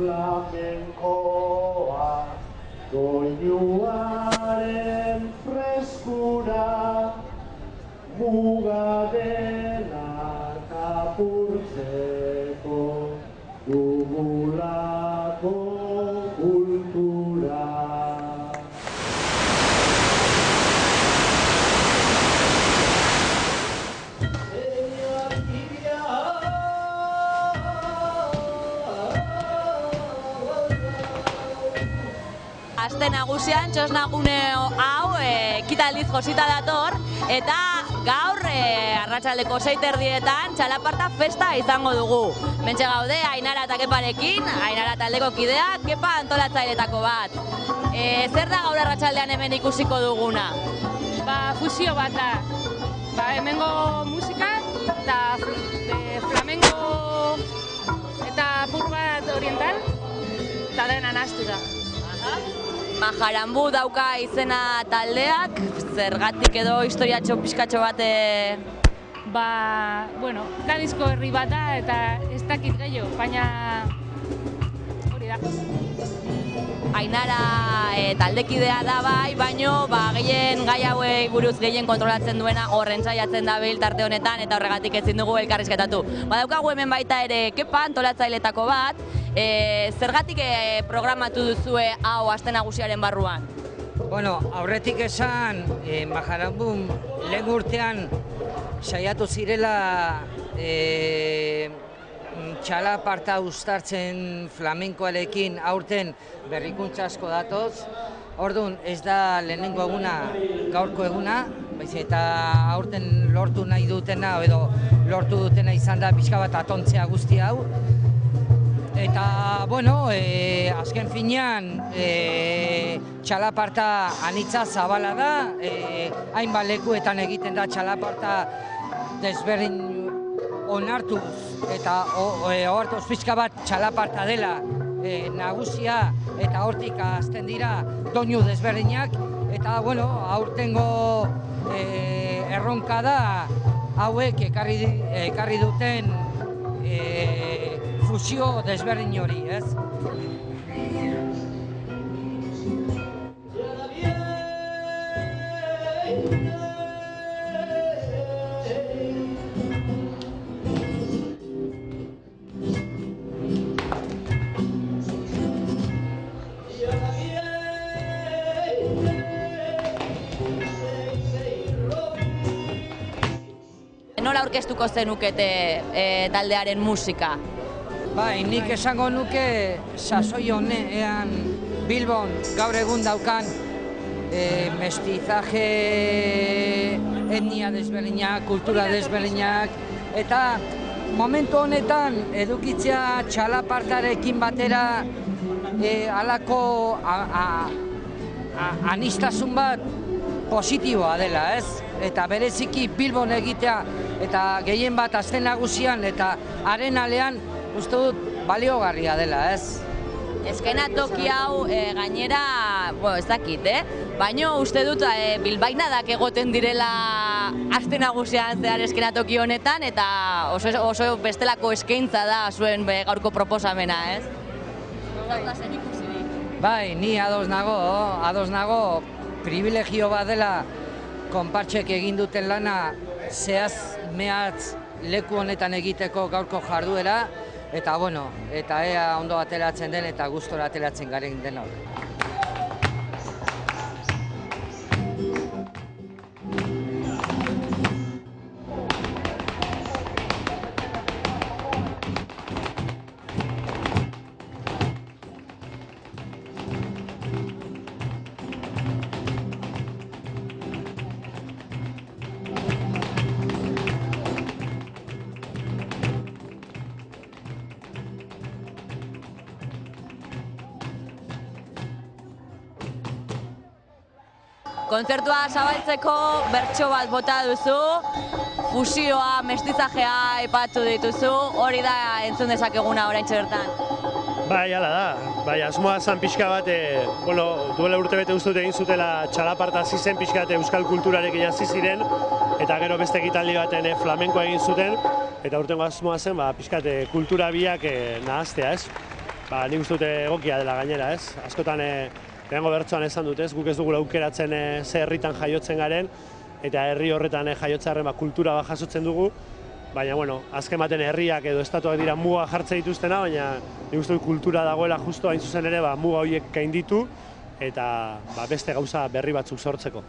flamenkoa, doinuaren freskura, muga denak apurtzeko dugulako kultura. Aste nagusian txosnagune hau ekitaldiz josita dator eta gaur arratsaldeko 6:30 txalaparta festa izango dugu. Mentxe gaude Ainara eta Keparekin, Ainara taldeko kidea, Kepa antolatzailetako bat. Zer da gaur arratsaldean hemen ikusiko duguna? Fusio bat da. Hemengo musika eta flamenko eta apur bat oriental eta dena nahastu da. Majarambu dauka izena taldeak, zergatik edo historiatxo pixkatxo bat... Gadizko herri bat da eta ez dakit gehiago, baina hori da. Ainara taldekidea da bai, baino gehien gai hauei buruz gehien kontrolatzen duena horren saiatzen dabil tarte honetan eta horregatik ezin dugu elkarrizketatu. Badaukagu hemen baita ere Kepa antolatzailetako bat, zergatik programatu duzue hau aste nagusiaren barruan? Aurretik esan, Majarambun lehen urtean saiatu zirela txalaparta uztartzen flamenkoarekin aurten berrikuntza asko datoz. Orduan ez da lehenengo eguna gaurko eguna, baizik eta aurten lortu nahi dutena edo lortu dutena izan da pixka bat atontzea guzti hau. Eta, azken finean txalaparta anitza zabala da, hainbat lekuetan egiten da txalaparta desberdin onartuz eta ohartuz pixka bat txalaparta dela nagusia eta hortik hasten dira doinu desberdinak eta aurtengo erronka da hauek ekarri duten fusio desberdin hori, ez? Nola aurkeztuko zenukete taldearen musika? Nik esango nuke sasoi honean Bilbon gaur egun daukan mestizaje etnia desberdinak, kultura desberdinak eta momentu honetan edukitzea txalapartarekin batera halako aniztasun bat positiboa dela, ez? Eta bereziki Bilbon egitea eta gehien bat aste nagusian eta arenalean uste dut baliogarria dela, ez? Eskenatoki hau gainera, ez dakit, baina uste dut bilbainadak egoten direla aste nagusian zehar eskenatoki honetan eta oso bestelako eskaintza da zuen gaurko proposamena, ez? Ni ados nago, privilegio bat dela konpartsek egin duten lana zehaz mehatz leku honetan egiteko gaurko jarduera eta ea ondo ateratzen den eta gustora ateratzen garen denok. Kontzertua zabaltzeko bertso bat bota duzu, fusioa, mestizajea aipatu dituzu, hori da entzun dezakeguna oraintxe bertan. Hala da. Asmoa zan pixka bat, duela urtebete uste dut egin zutela txalaparta hasi zen pixka bat euskal kulturarekin hasi ziren, eta gero beste ekitaldi baten flamenkoa egin zuten, eta urtengo asmoa zen pixka bat kultura biak nahaztea, ez? nik uste dut egokia dela gainera, ez? Askotan, lehenengo bertsoan esan dut, ez? Guk ez dugula aukeratzen ze herritan jaiotzen garen, eta herri horretan jaiotzearen kultura bat jasotzen dugu, baina, bueno, azken baten herriak edo estatuak dira muga jartzen dituztena, baina nik uste dut kultura dagoela justo hain zuzen ere muga horiek gainditu, eta beste gauza berri batzuk sortzeko.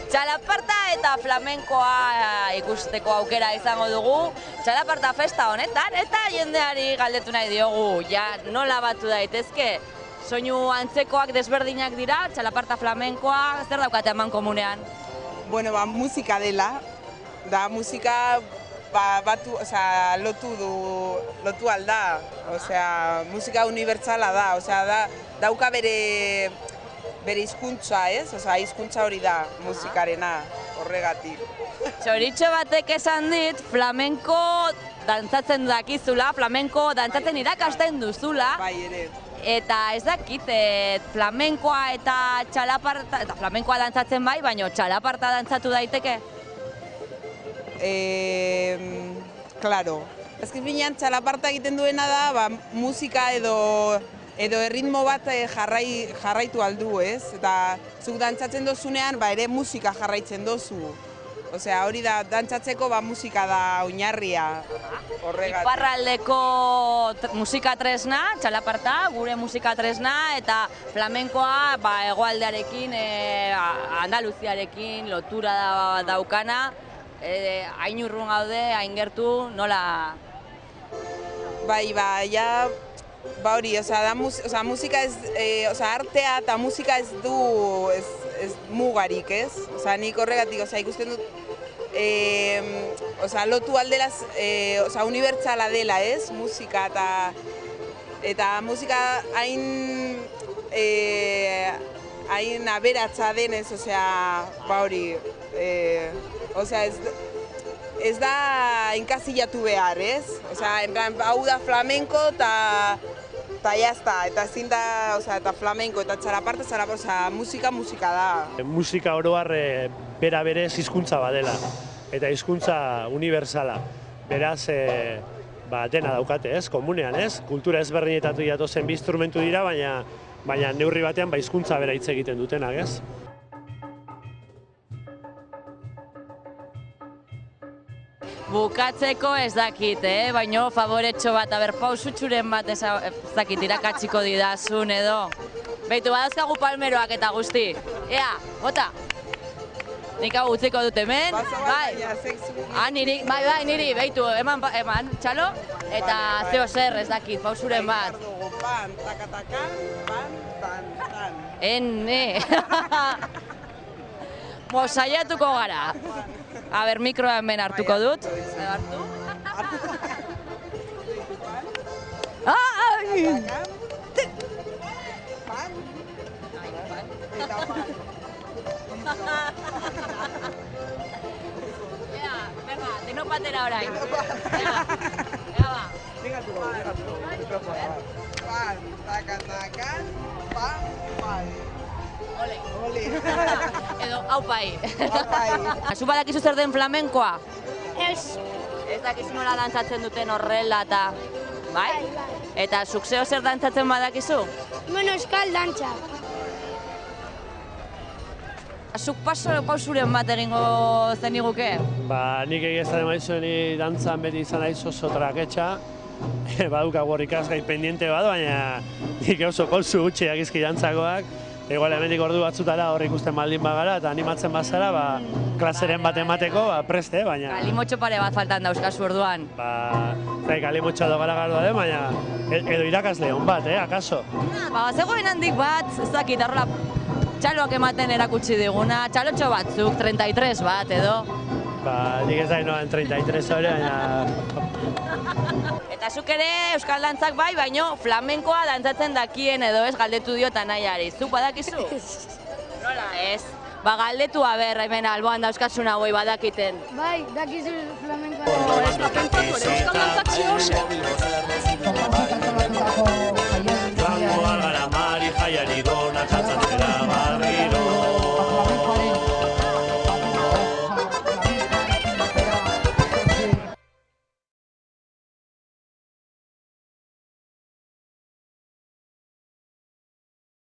Txalaparta eta flamenkoa ikusteko aukera izango dugu Txalaparta festa honetan, eta jendeari galdetu nahi diogu, ja nola batu daitezke? Soinu antzekoak desberdinak dira, Txalaparta flamenkoa, zer daukate eman komunean? Bueno, musika dela, da musika lotu alda, musika unibertsala da, dauka bere hizkuntza, ez? Hizkuntza hori da musikarena, horregatik. Txoritxo batek esan dit, flamenko dantzatzen dakizula, flamenko dantzatzen irakasten duzula. Bai, ere. Eta ez dakit, flamenkoa eta txalaparta, eta flamenkoa dantzatzen bai, baina txalaparta dantzatu daiteke? Claro. Ezkin finean txalaparta egiten duena da, musika edo erritmo bat jarraitu aldu, ez? Eta zuk dantzatzen dozunean, ere musika jarraitzen dozu. Osea, hori da, dantzatzeko musika da oinarria horregatik. Iparraldeko musika tresna, txalaparta, gure musika tresna, eta flamenkoa hegoaldearekin, Andaluziarekin lotura daukana, hain urrun gaude, hain gertu, nola? Bai, hori, musika ez, artea eta musika ez du mugarik, ez? Nik horregatik, ikusten dut, lotu aldelaz, unibertsala dela, ez? Musika eta musika hain aberatsa denez, hori, ez da inkazillatu behar, ez? En plan, hau da flamenko eta jazta, eta ezin da, eta flamenko eta txalaparta, musika da. Musika oro har bera berez hizkuntza badela, eta hizkuntza unibertsala. Beraz, dena daukate, ez? Komunean, ez? Kultura ezberdinetatu datozen bi instrumentu dira, baina neurri batean hizkuntza bera hitz egiten dutenak, ez? Bukatzeko ez dakit, baina favoretxo bat, pausutxuren bat ez dakit irakatsiko didazun edo. Beitu, badauzkagu palmeroak eta guzti. Ea, bota! Nik hau utziko dut hemen. Bai, niri, beitu, eman, txalo, eta zeo zer ez dakit, pausuren bat. Pan, takatakan, pan, tan, tan. Ene! Saiatuko gara. Mikroa hemen hartuko dut. Hartu. Venga, deno patera orain. Ega ba. Pan, takatakan, pan, pan. Ole. Edo, haupai. Zu badakizu zer den flamenkoa? Ez. Ez dakizu nola dantzatzen duten horrela eta... Bai? Eta zuk zeo zer dantzatzen badakizu? Bueno, euskal dantza. Zuk pausuren bat egingo zeniguke? Nik egizan emaizu ni dantzan beti izan aiz oso traketxa. Baduka gorrikaz gai pendiente bat, baina nik oso pausu gutxi agizki dantzakoak. Igual hemendik ordu batzutara hor ikusten baldin bagara eta animatzen bazara, klaseren bat emateko preste, baina... Kalimotxo pare bat faltan dauzkazu orduan. Kalimotxo edo gara den, baina edo irakasle hon bat, akaso? Zegoen handik bat, ez dakit, arrola txaloak ematen erakutsi diguna, txalotxo batzuk, 33 bat edo. Nik ez da inoan 33 hori, baina... Eta zuk ere euskal dantzak bai, baino flamenkoa dantzatzen dakien edo ez galdetu diota nahiari. Zuk badakizu? Nola ez? Galdetu hemen alboan dauzkasun hauei badakiten. Bai, dakizu flamenkoa.